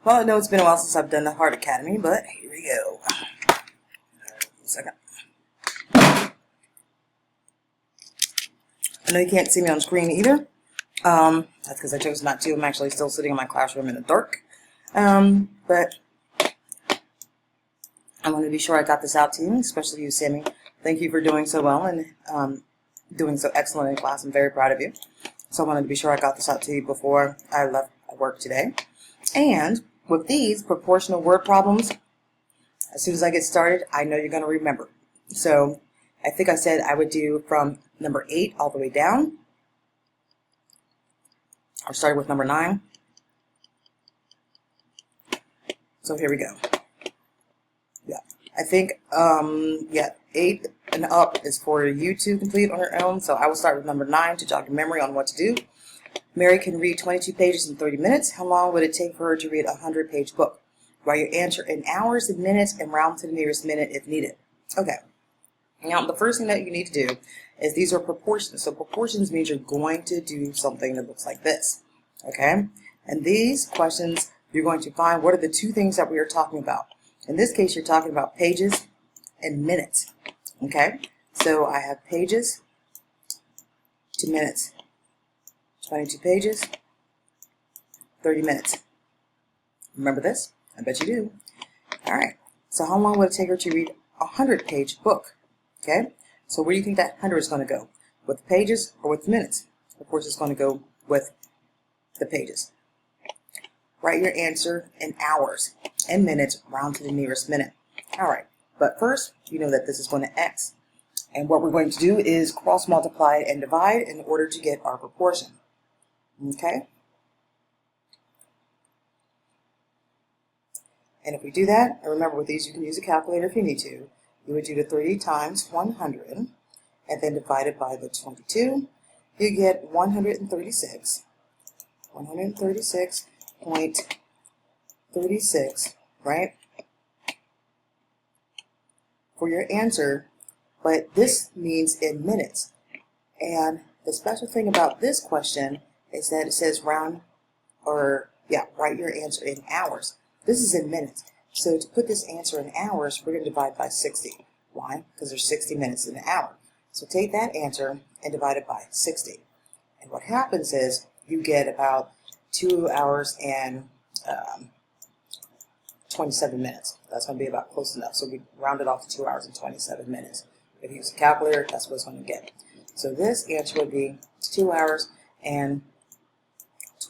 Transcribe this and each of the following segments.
Well, I know it's been a while since I've done the Heart Academy, but here we go. A second. I know you can't see me on screen either. That's because I chose not to. I'm actually still sitting in my classroom in the dark. But I want to be sure I got this out to you, especially you, Sammy. Thank you for doing so well and doing so excellent in class. I'm very proud of you. So I wanted to be sure I got this out to you before I left work today. And with these proportional word problems, as soon as I get started, I know you're going to remember. So I think I said I would do from number 8 all the way down. I started with number 9. So here we go. Yeah, I think, 8 and up is for you to complete on your own. So I will start with number 9 to jog your memory on what to do. Mary can read 22 pages in 30 minutes. How long would it take for her to read a 100-page book? Write your answer in hours and minutes and round to the nearest minute if needed. Okay. Now, the first thing that you need to do is these are proportions. So proportions means you're going to do something that looks like this. Okay? And these questions, you're going to find what are the two things that we are talking about. In this case, you're talking about pages and minutes. Okay? So I have pages to minutes. 22 pages, 30 minutes. Remember this? I bet you do. All right. So how long would it take her to read a 100-page book? Okay. So where do you think that 100 is going to go? With the pages or with the minutes? Of course, it's going to go with the pages. Write your answer in hours and minutes, round to the nearest minute. All right. But first, you know that this is going to X. And what we're going to do is cross multiply and divide in order to get our proportion. Okay? And if we do that, and remember with these you can use a calculator if you need to, you would do the 30 times 100 and then divide it by the 22. You get 136. 136.36, right? For your answer, but this means in minutes. And the special thing about this question is that it says write your answer in hours. This is in minutes. So to put this answer in hours, we're going to divide by 60. Why? Because there's 60 minutes in an hour. So take that answer and divide it by 60. And what happens is you get about 2 hours and 27 minutes. That's going to be about close enough. So we round it off to 2 hours and 27 minutes. If you use a calculator, that's what it's going to get. So this answer would be 2 hours and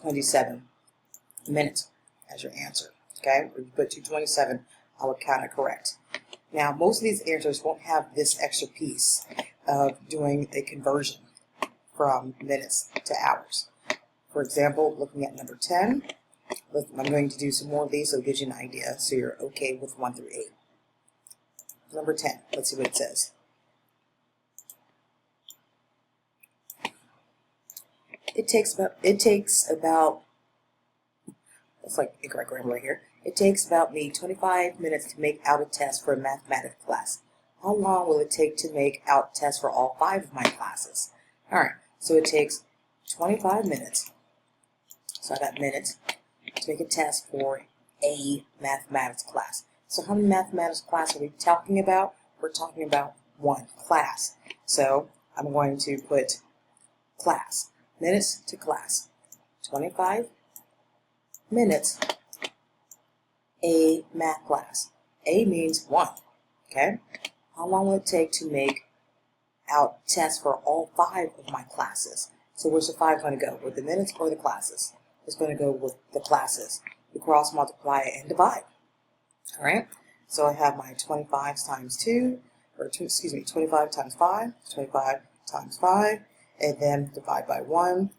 27 minutes as your answer. Okay, if you put 227, I would count it correct. Now, most of these answers won't have this extra piece of doing a conversion from minutes to hours. For example, looking at number 10, I'm going to do some more of these so it gives you an idea so you're okay with 1 through 8. Number 10, let's see what it says. It takes about it's like incorrect grammar right here. It takes about me 25 minutes to make out a test for a mathematics class. How long will it take to make out tests for all 5 of my classes? All right, so it takes 25 minutes. So I got minutes to make a test for a mathematics class. So how many mathematics classes are we talking about? We're talking about one class. So I'm going to put class. Minutes to class. 25 minutes, a math class. A means 1, okay? How long will it take to make out tests for all 5 of my classes? So where's the 5 going to go? With the minutes or the classes? It's going to go with the classes. We cross multiply and divide. All right? So I have my 25 times 2, 25 times 5, 25 times 5, and then divide by 1.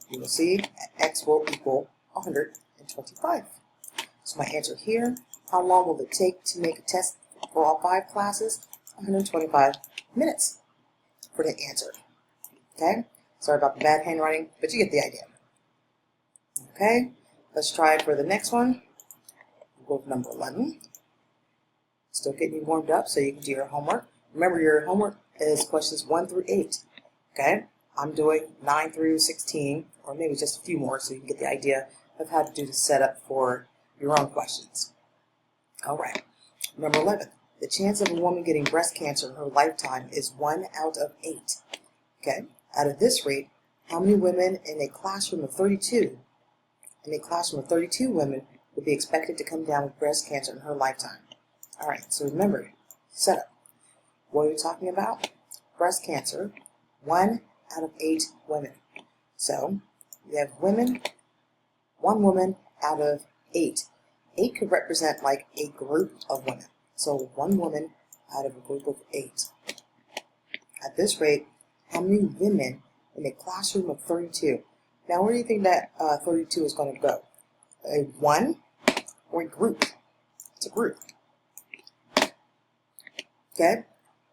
You will see x will equal 125. So my answer here, how long will it take to make a test for all 5 classes? 125 minutes for the answer. Okay? Sorry about the bad handwriting, but you get the idea. Okay? Let's try it for the next one. We'll go with number 11. Still getting you warmed up so you can do your homework. Remember, your homework is questions 1 through 8. Okay? I'm doing 9 through 16, or maybe just a few more so you can get the idea of how to do the setup for your own questions. All right. Number 11. The chance of a woman getting breast cancer in her lifetime is 1 out of 8. Okay. Out of this rate, how many women in a classroom of 32 women would be expected to come down with breast cancer in her lifetime? All right. So remember, setup. What are we talking about? Breast cancer, 1 out of 8 women. So you have women, 1 woman out of 8. 8 could represent like a group of women. So 1 woman out of a group of 8. At this rate, how many women in a classroom of 32? Now, where do you think that 32 is going to go? A 1 or a group? It's a group. Okay?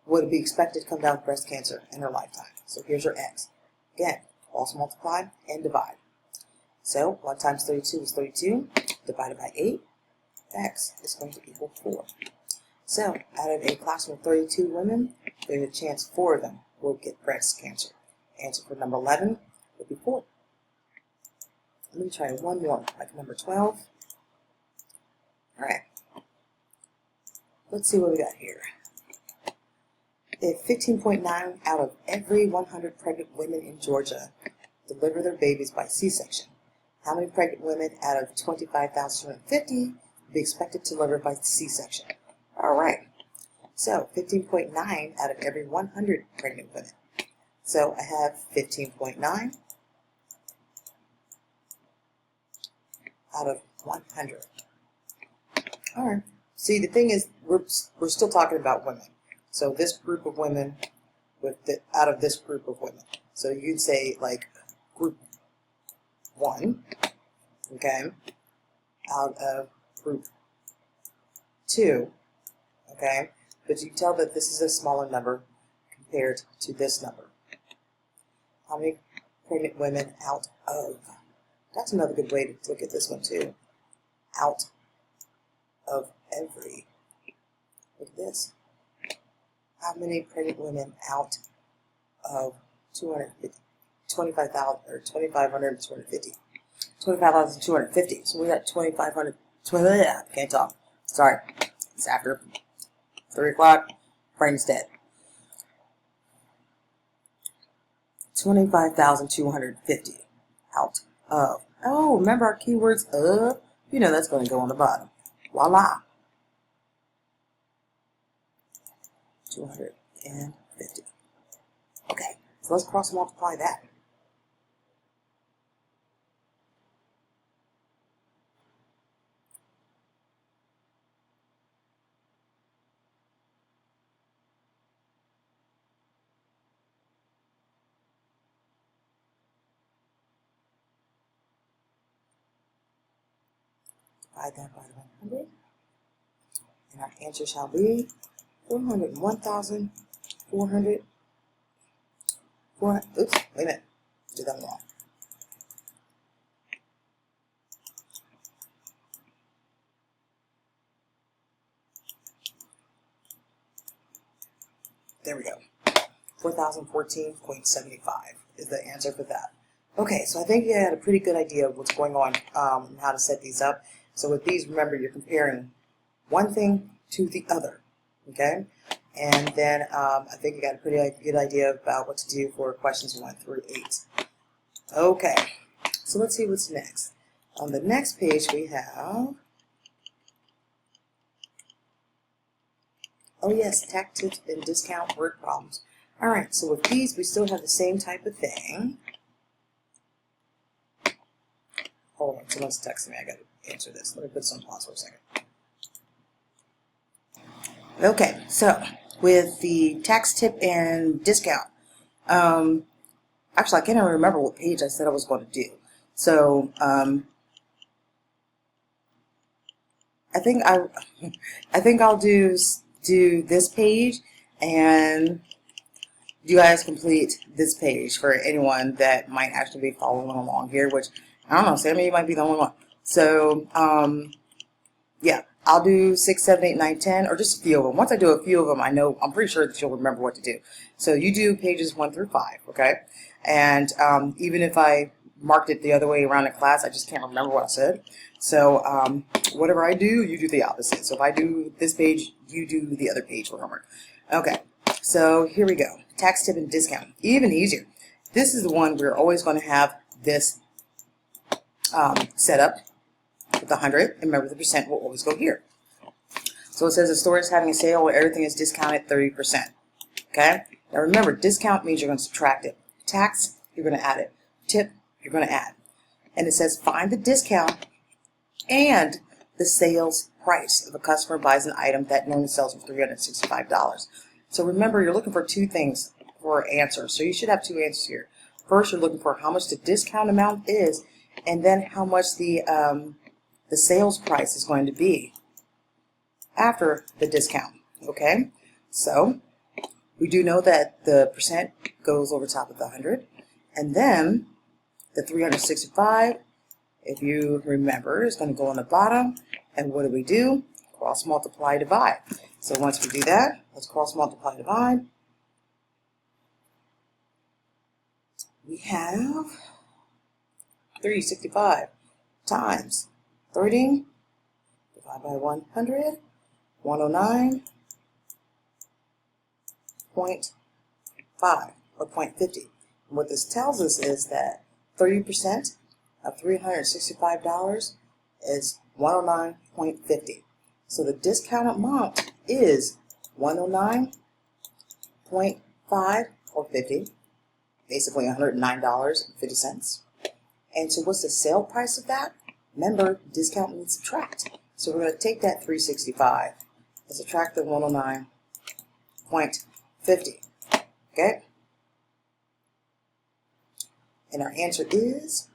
Would be expected to come down with breast cancer in her lifetime. So here's your X. Again, also multiply and divide. So 1 times 32 is 32, divided by 8. X is going to equal 4. So out of a classroom of 32 women, there's a chance 4 of them will get breast cancer. Answer for number 11 would be 4. Let me try one more, like number 12. All right. Let's see what we got here. If 15.9 out of every 100 pregnant women in Georgia deliver their babies by C-section, how many pregnant women out of 25,250 will be expected to deliver by C-section? All right. So 15.9 out of every 100 pregnant women. So I have 15.9 out of 100. All right. See, the thing is, we're still talking about women. So this group of women out of this group of women. So you'd say like group 1, okay, out of group 2, okay, but you can tell that this is a smaller number compared to this number. How many pregnant women out of? That's another good way to look at this one too. Out of every. Look at this. How many pregnant women out of 250? 25,000 or 2,500, 250. 25,250. So we got 2,500. Can't talk. Sorry. It's after 3 o'clock. Brain's dead. 25,250 out of. Oh, remember our keywords of? You know that's going to go on the bottom. Voila. 250. Okay, so let's cross multiply that. Divide that by 100. And our answer shall be 401,400. Oops, wait a minute. Did that wrong. There we go. 4,014.75 is the answer for that. Okay, so I think you had a pretty good idea of what's going on and how to set these up. So with these, remember, you're comparing one thing to the other, okay? And then I think you got a pretty good idea about what to do for questions 1 through 8. Okay, so let's see what's next. On the next page we have, oh yes, tax tips and discount word problems. All right, so with these, we still have the same type of thing. Hold on, someone's texting me. I got to answer this. Let me put this on pause for a second. Okay, so with the tax tip and discount, actually, I can't even remember what page I said I was going to do. So, I think I'll do this page, and you guys complete this page for anyone that might actually be following along here, which, I don't know, Sammy, you might be the only one. So, yeah, I'll do 6, 7, 8, 9, 10, or just a few of them. Once I do a few of them, I'm pretty sure that you'll remember what to do. So you do pages 1 through 5, okay? And even if I marked it the other way around in class. I just can't remember what I said. So whatever I do, you do the opposite. So if I do this page, you do the other page for homework. Okay, so here we go. Tax tip and discount. Even easier. This is the one we're always going to have this set up with 100. And remember, the percent will always go here. So it says the store is having a sale where everything is discounted 30%. Okay? Now remember, discount means you're going to subtract it. Tax, you're going to add it. Tip, you're going to add. And it says find the discount and the sales price if a customer buys an item that normally sells for $365. So remember, you're looking for two things for an answer. So you should have two answers here. First, you're looking for how much the discount amount is, and then how much the sales price is going to be after the discount. Okay? So we do know that the percent goes over top of the 100, and then the 365, if you remember, is going to go on the bottom. And what do? Cross multiply, divide. So once we do that, let's cross multiply, divide. We have 365 times 30 divided by 100, 109.5 or 0.50. And what this tells us is that 30% of $365 is 109.50. So the discount amount is 109.5 or 50, basically $109.50. And so what's the sale price of that? Remember, discount means subtract. So we're going to take that 365 and subtract the 109.50. Okay? And our answer is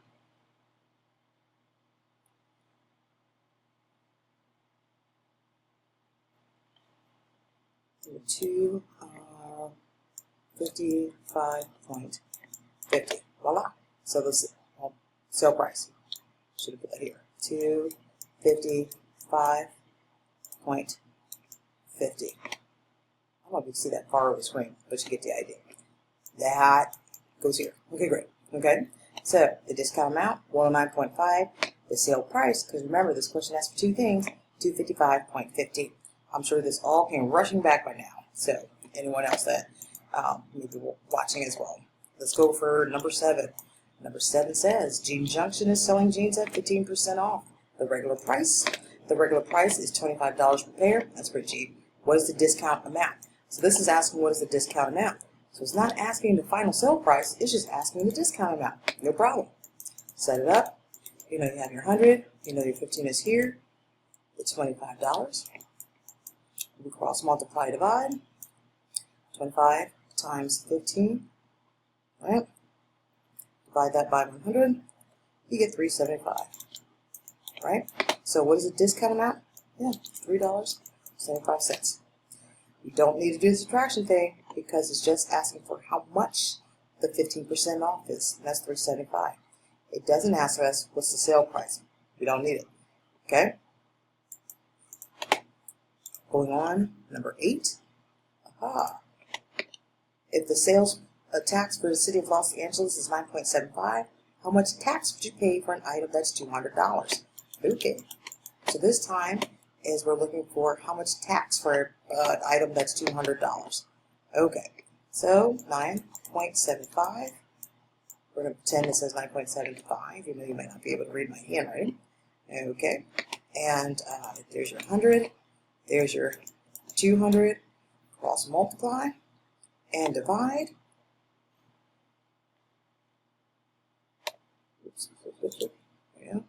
$255.50. Voila. So this sale price. Should have put that here. $255.50. I don't know if you can see that far over the screen, but you get the idea. That goes here. Okay, great. Okay, so the discount amount, 109.5. The sale price, because remember this question asks for two things, $255.50. I'm sure this all came rushing back by now. So anyone else that may be watching as well. Let's go for number 7. Number 7 says Jean Junction is selling jeans at 15% off. The regular price is $25 per pair. That's pretty cheap. What is the discount amount? So this is asking what is the discount amount. So it's not asking the final sale price, it's just asking the discount amount. No problem. Set it up. You know you have your 100, you know your 15 is here. It's $25. We cross multiply, divide. 25 times 15. Right? Divide that by 100. You get $3.75. Right? So what is the discount amount? Yeah, $3.75. You don't need to do the subtraction thing because it's just asking for how much the 15% off is. And that's $3.75. It doesn't ask us what's the sale price. We don't need it. Okay? Going on, number 8. Aha. If the sales tax for the city of Los Angeles is 9.75, how much tax would you pay for an item that's $200? Okay. So this time is we're looking for how much tax for an item that's $200. Okay. So 9.75. We're going to pretend it says 9.75, even though you might not be able to read my handwriting. Okay. And there's your 100. There's your 200. Cross multiply and divide. Oops. Yeah.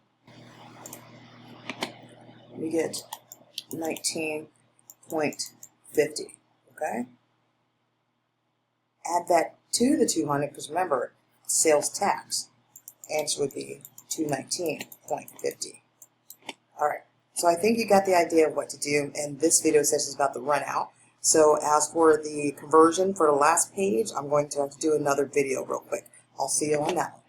We get 19.50. Okay. Add that to the 200 because remember, sales tax. Answer would be 219.50. All right. So I think you got the idea of what to do, and this video session is about the run out. So as for the conversion for the last page, I'm going to have to do another video real quick. I'll see you on that one.